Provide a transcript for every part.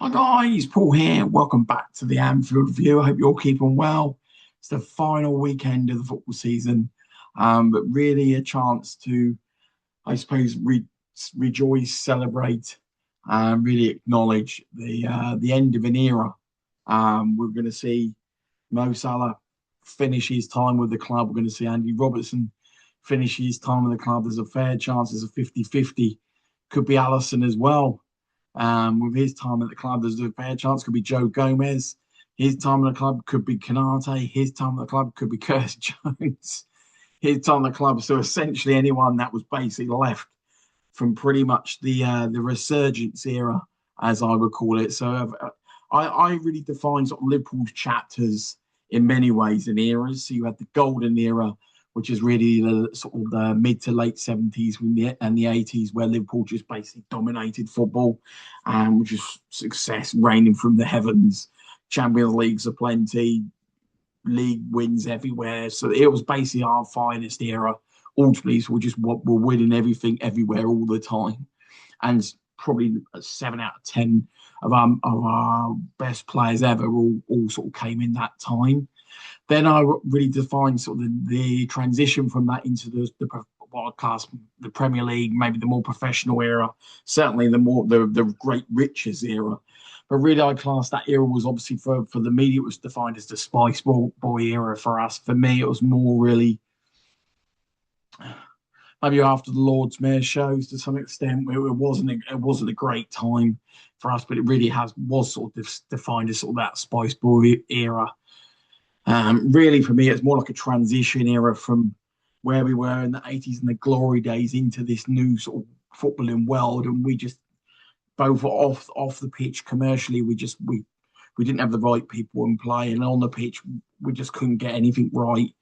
Hi guys, Paul here. Welcome back to the Anfield Review. I hope you're keeping well. It's the final weekend of the football season, but really a chance to, I suppose, rejoice, celebrate, and really acknowledge the end of an era. We're going to see Mo Salah finish his time with the club. We're going to see Andy Robertson finish his time with the club. There's a fair chance there's a 50-50. Could be Alisson as well. With his time at the club, there's a fair chance could be Joe Gomez. His time at the club could be Canate. His time at the club could be Curtis Jones. His time at the club. So essentially, anyone that was basically left from pretty much the resurgence era, as I would call it. So I really define sort of Liverpool's chapters in many ways and eras. So you had the golden era, which is really the sort of the mid to late 70s and the 80s, where Liverpool just basically dominated football, which is success raining from the heavens, Champions Leagues aplenty, league wins everywhere. So it was basically our finest era. Ultimately, so we're winning everything everywhere all the time. And probably 7 out of 10 of our best players ever all sort of came in that time. Then I really defined sort of the transition from that into the what class the Premier League, maybe the more professional era, certainly the great riches era. But really, I classed that era was obviously for the media, it was defined as the Spice Boy era for us. For me, it was more really maybe after the Lord's Mayor shows to some extent. It wasn't a great time for us, but it really was sort of defined as sort of that Spice Boy era. Really, for me, it's more like a transition era from where we were in the 80s and the glory days into this new sort of footballing world. And we just both off the pitch commercially, we didn't have the right people in play, and on the pitch we just couldn't get anything right.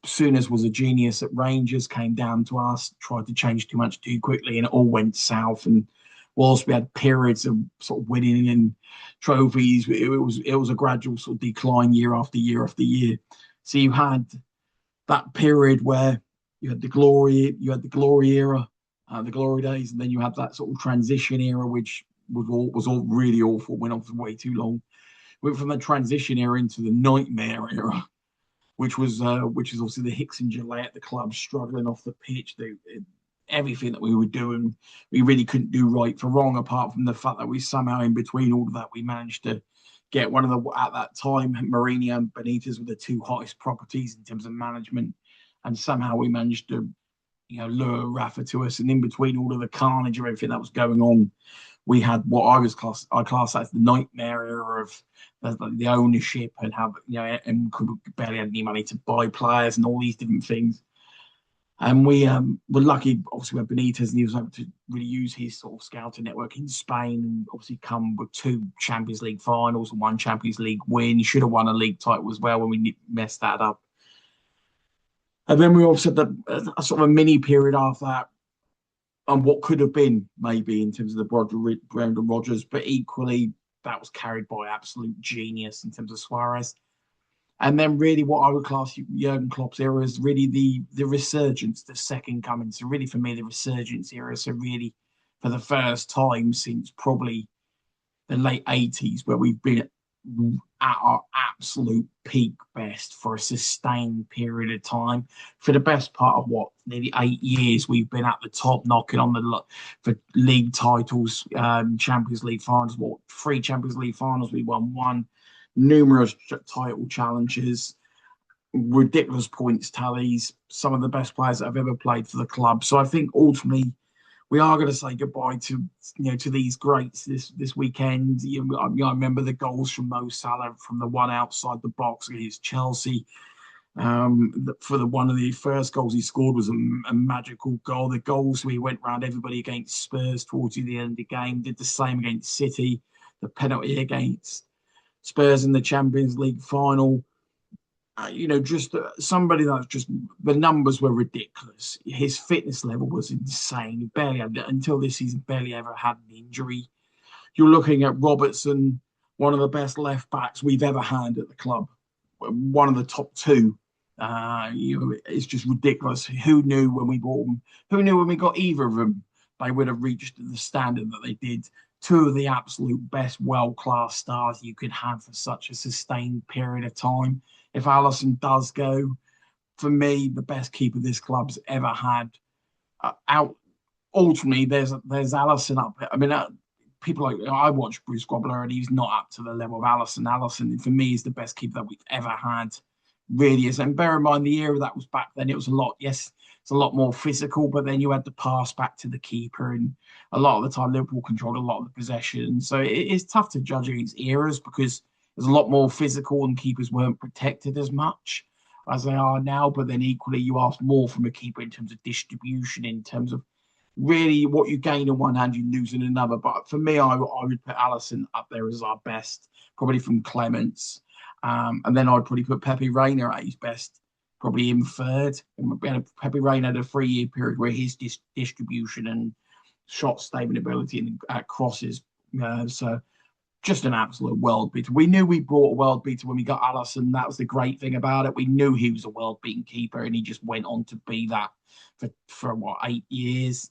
Souness was a genius at Rangers, came down to us, tried to change too much too quickly, and it all went south. And whilst we had periods of sort of winning and trophies, it was a gradual sort of decline year after year after year. So you had that period where you had the glory era, the glory days, and then you had that sort of transition era, which was all really awful, went on for way too long. Went from the transition era into the nightmare era, which is obviously the Hicks and Gillette at the club struggling off the pitch. Everything that we were doing, we really couldn't do right for wrong, apart from the fact that we somehow, in between all of that, we managed to get one of the, at that time, Mourinho and Benitez were the two hottest properties in terms of management. And somehow we managed to, lure Rafa to us. And in between all of the carnage of everything that was going on, we had what I class as the nightmare era of the ownership and how, and could barely had any money to buy players and all these different things. And we were lucky, obviously, with Benitez, and he was able to really use his sort of scouting network in Spain and obviously come with 2 Champions League finals and 1 Champions League win. He should have won a league title as well when we messed that up. And then we also had a sort of a mini period after that on what could have been maybe in terms of the Brendan Rodgers, but equally that was carried by absolute genius in terms of Suarez. And then really what I would class Jurgen Klopp's era is really the resurgence, the second coming. So really for me, the resurgence era. So really for the first time since probably the late 80s, where we've been at our absolute peak best for a sustained period of time. For the best part of nearly 8 years, we've been at the top, knocking on for league titles, Champions League finals. 3 Champions League finals, we won 1. Numerous title challenges, ridiculous points tallies, some of the best players that have ever played for the club. So I think ultimately we are going to say goodbye to these greats this weekend. I remember the goals from Mo Salah from the one outside the box against Chelsea. For one of the first goals he scored was a magical goal. The goals we went round everybody against Spurs towards the end of the game. Did the same against City. The penalty against Spurs in the Champions League final. Just somebody that's just, the numbers were ridiculous. His fitness level was insane. He barely had, until this season, barely ever had an injury. You're looking at Robertson, one of the best left backs we've ever had at the club, one of the top 2. It's just ridiculous. Who knew when we bought them? Who knew when we got either of them they would have reached the standard that they did two of the absolute best world-class stars you could have for such a sustained period of time. If Alisson does go, for me, the best keeper this club's ever had. Out ultimately, there's Alisson up. I mean, people like I watch Bruce Grobbelaar and he's not up to the level of Alisson. Alisson, for me, is the best keeper that we've ever had. Really is. And bear in mind, the era that was back then, it was a lot. Yes, it's a lot more physical, but then you had the pass back to the keeper, and a lot of the time Liverpool controlled a lot of the possession. So it's tough to judge against eras because there's a lot more physical and keepers weren't protected as much as they are now. But then equally, you ask more from a keeper in terms of distribution, in terms of really what you gain in one hand, you lose in another. But for me, I would put Alisson up there as our best, probably from Clements. And then I'd probably put Pepe Reina at his best, probably in third. Pepe Reina had a 3-year period where his distribution and shot statement ability and crosses. So just an absolute world beater. We knew we brought a world beater when we got Alisson. That was the great thing about it. We knew he was a world beating keeper, and he just went on to be that for what, 8 years.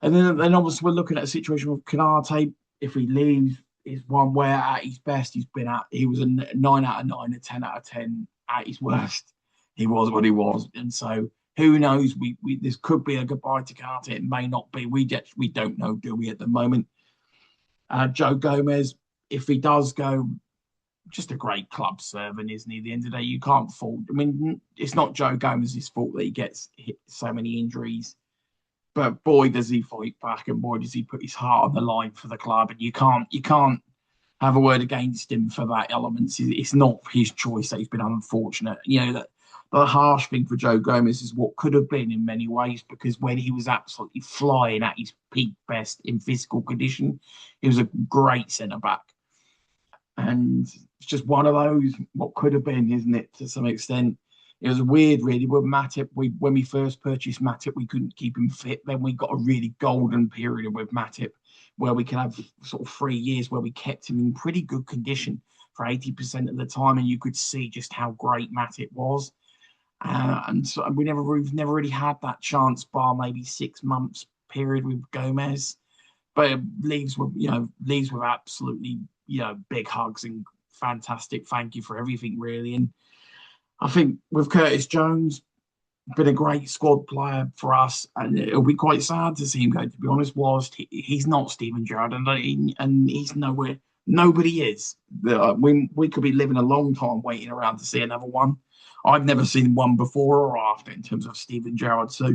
And then obviously we're looking at a situation with Canate. If he leaves, is one where at his best he was a 9 out of 9, a 10 out of 10. At his worst, he was what he was. And so who knows? We this could be a goodbye to Carter. It may not be. We don't know, do we, at the moment? Joe Gomez, if he does go, just a great club servant, isn't he? At the end of the day, you can't fault. I mean, it's not Joe Gomez's fault that he gets hit so many injuries. But boy, does he fight back, and boy, does he put his heart on the line for the club. And you can't have a word against him for that element. It's not his choice that he's been unfortunate. That the harsh thing for Joe Gomez is what could have been in many ways, because when he was absolutely flying at his peak best in physical condition, he was a great centre back. And it's just one of those what could have been, isn't it? To some extent. It was weird, really, with Matip. When we first purchased Matip, we couldn't keep him fit. Then we got a really golden period with Matip where we could have sort of 3 years where we kept him in pretty good condition for 80% of the time, and you could see just how great Matip was. And so we've never really had that chance, bar maybe 6 months period with Gomez. But it leaves with absolutely big hugs and fantastic thank you for everything, really. And I think with Curtis Jones, been a great squad player for us, and it'll be quite sad to see him go, to be honest, whilst he's not Steven Gerrard, and he's nowhere. Nobody is. We could be living a long time waiting around to see another one. I've never seen one before or after in terms of Steven Gerrard. So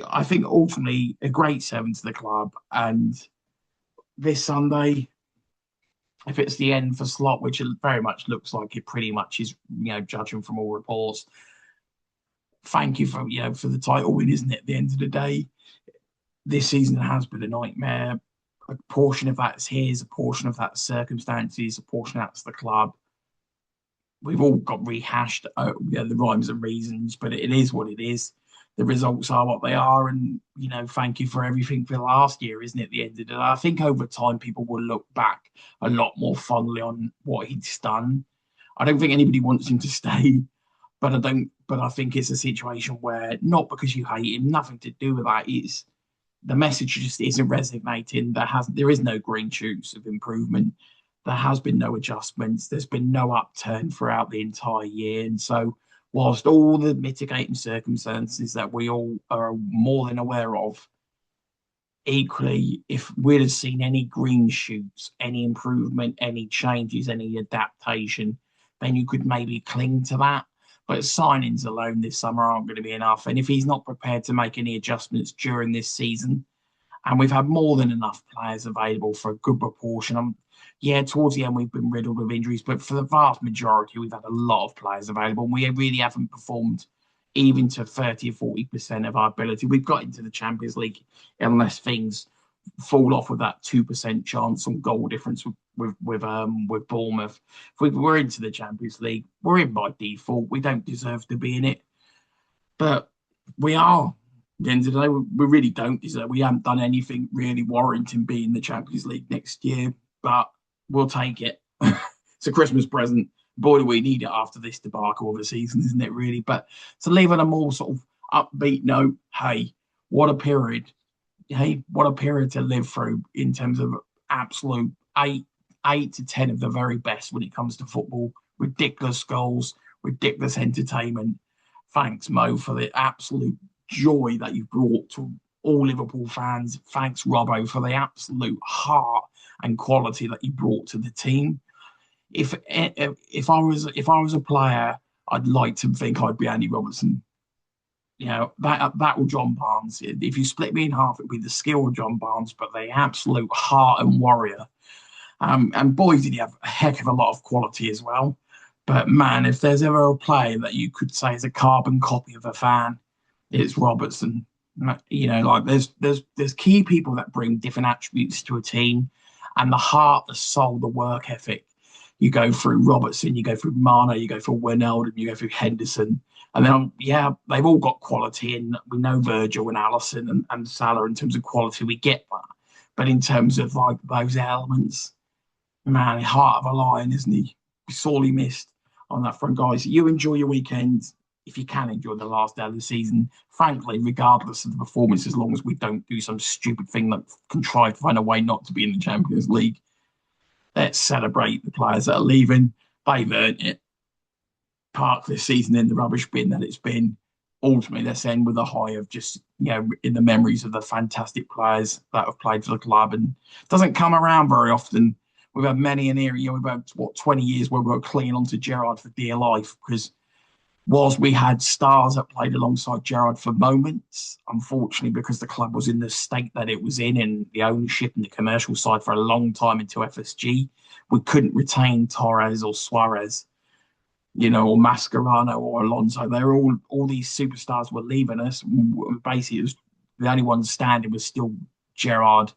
I think ultimately a great servant to the club. And this Sunday, if it's the end for Slot, which it very much looks like it pretty much is, judging from all reports, thank you for the title win, isn't it? At the end of the day, this season has been a nightmare. A portion of that's his, a portion of that's circumstances, a portion of that's the club. We've all got rehashed the rhymes and reasons, but it is what it is. The results are what they are, and thank you for everything for last year, isn't it? At the end of the day, I think over time people will look back a lot more fondly on what he's done. I don't think anybody wants him to stay, but I think it's a situation where, not because you hate him, nothing to do with that. It's the message just isn't resonating. There is no green shoots of improvement. There has been no adjustments. There's been no upturn throughout the entire year, and so, whilst all the mitigating circumstances that we all are more than aware of, equally, if we'd have seen any green shoots, any improvement, any changes, any adaptation, then you could maybe cling to that. But signings alone this summer aren't going to be enough. And if he's not prepared to make any adjustments during this season, and we've had more than enough players available for a good proportion. Towards the end we've been riddled with injuries, but for the vast majority we've had a lot of players available, and we really haven't performed even to 30 or 40% of our ability. We've got into the Champions League unless things fall off with that 2% chance on goal difference with Bournemouth. If we're into the Champions League, we're in by default. We don't deserve to be in it, but we are. At the end of the day, we really don't deserve. We haven't done anything really warranting being in the Champions League next year, but we'll take it. It's a Christmas present. Boy, do we need it after this debacle of the season, isn't it, really? But to leave on a more sort of upbeat note, hey, what a period. hey, what a period to live through in terms of absolute eight to ten of the very best when it comes to football. Ridiculous goals, ridiculous entertainment. Thanks, Mo, for the absolute joy that you brought to all Liverpool fans. Thanks, Robbo, for the absolute heart and quality that you brought to the team. If I was a player, I'd like to think I'd be Andy Robertson. That or John Barnes. If you split me in half, it'd be the skill of John Barnes, but the absolute heart and warrior. And boy, did he have a heck of a lot of quality as well. But man, if there's ever a player that you could say is a carbon copy of a fan, it's Robertson. Like there's key people that bring different attributes to a team, and the heart, the soul, the work ethic. You go through Robertson, you go through Mana, you go through Wijnaldum, you go through Henderson, and then yeah, they've all got quality, and we know Virgil and Alisson and Salah in terms of quality. We get that, but in terms of like those elements, man, heart of a lion, isn't he? Sorely missed on that front, guys. You enjoy your weekend if you can enjoy the last day of the season. Frankly, regardless of the performance, as long as we don't do some stupid thing that contrive to find a way not to be in the Champions League. Let's celebrate the players that are leaving. They've earned it. Park this season in the rubbish bin that it's been. Ultimately, let's end with a high of just, in the memories of the fantastic players that have played for the club, and it doesn't come around very often. We've had many an era, we've had, 20 years where we were clinging on to Gerrard for dear life because whilst we had stars that played alongside Gerrard for moments, unfortunately, because the club was in the state that it was in and the ownership and the commercial side for a long time into FSG, we couldn't retain Torres or Suarez, or Mascherano or Alonso. They were all these superstars were leaving us. Basically, it was, the only one standing was still Gerrard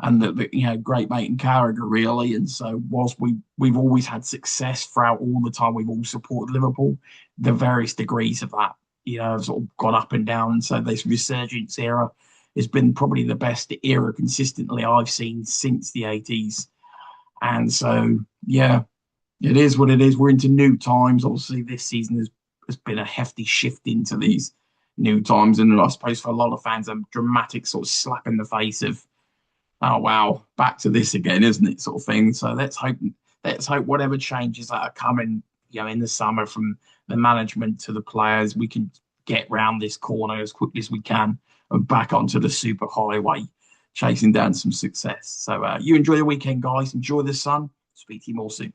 and the great mate and Carragher, really. And so whilst we've always had success throughout all the time we've all supported Liverpool, the various degrees of that, have sort of gone up and down. And so this resurgence era has been probably the best era consistently I've seen since the 80s. And so, yeah, it is what it is. We're into new times. Obviously, this season has been a hefty shift into these new times. And I suppose for a lot of fans, a dramatic sort of slap in the face of, oh wow, back to this again, isn't it? Sort of thing. So let's hope whatever changes that are coming, in the summer from the management to the players, we can get round this corner as quickly as we can and back onto the super highway, chasing down some success. So you enjoy the weekend, guys. Enjoy the sun. Speak to you more soon.